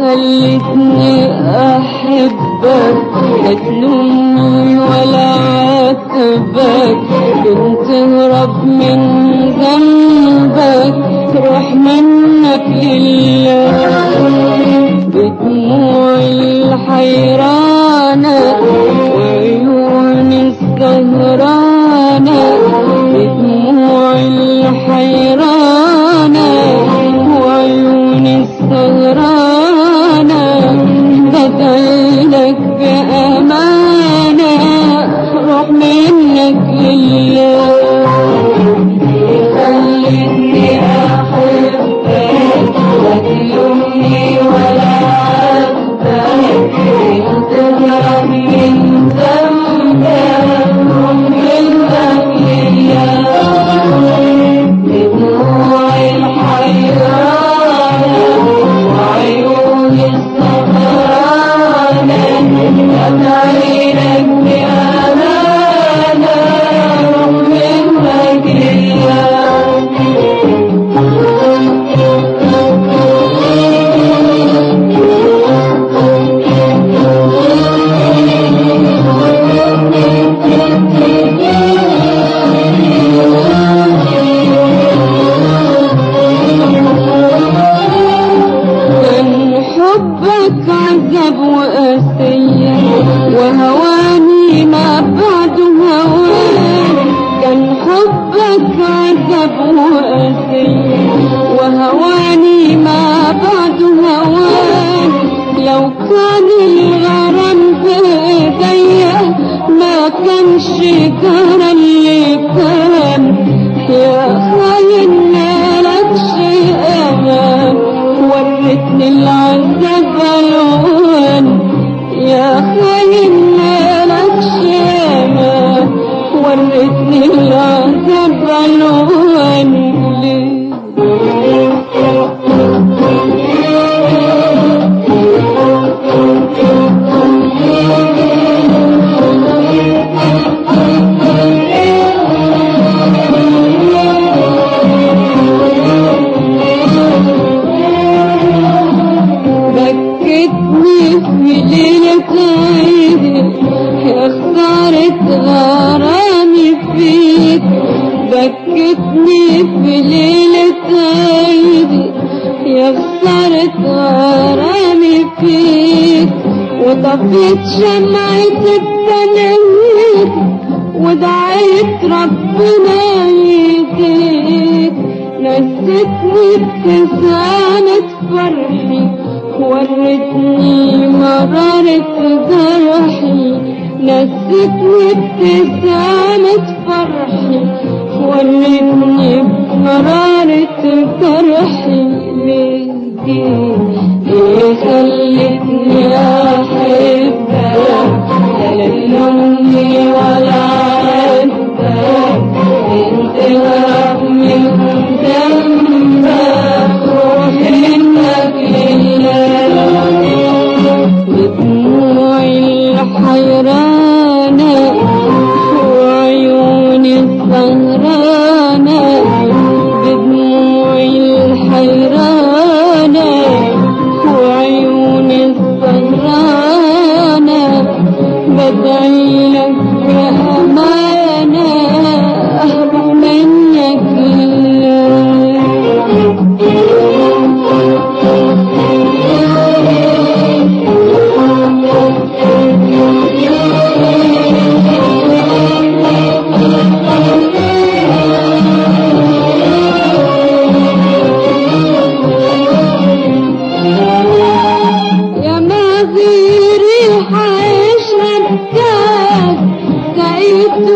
خلتني أحبك، لا تلومني ولا عاتبك، تهرب من ذنبك، روح منك لله. بدموعي الحيرانة وعيوني السهرانة، بدموعي الحيرانة وعيوني السهرانة، بدعيلك بأمانة، روح منك لله. خلتني أحبك، لا تلومني ولا عاتبك، تهرب من ذنبك، روح منك لله. بدموعي الحيرانة وعيوني السهرانة، بدعيلك بأمانة، روح منك لله. حبك عذاب وقاسية وهواني ما بعده هوان، كان حبك عذاب وقاسية وهواني ما بعده هوان، لو كان الغرام بإيديا ما كانش جرى اللي كان، يا خاين مالكش أمان، ورتني العذاب الوان، يا خاين مالكش امان، ورتني العذاب الوان. بكتني في ليلة عيدي يا خسارة غرامي فيك، بكتني في ليلة عيدي يا خسارة غرامي فيك، وطفيت شمعة التنهيد ودعيت ربنا يهديك، نسيتني ابتسامة فرحي ورتني مرارة جرحي، نسيتني ابتسامة فرحي ورتني مرارة جرحي. ليه خلتني أحبك، لا تلومني ولا عاتبك، تهرب من ذنبك، روح منك لله. بدموعي الحيرانة وعيوني السهرانة، بدموعي الحيرانة وعيوني السهرانة، بدعيلك بأمانة، أهرب منك لله. يا ما غيري حيشرب كاس، سقيت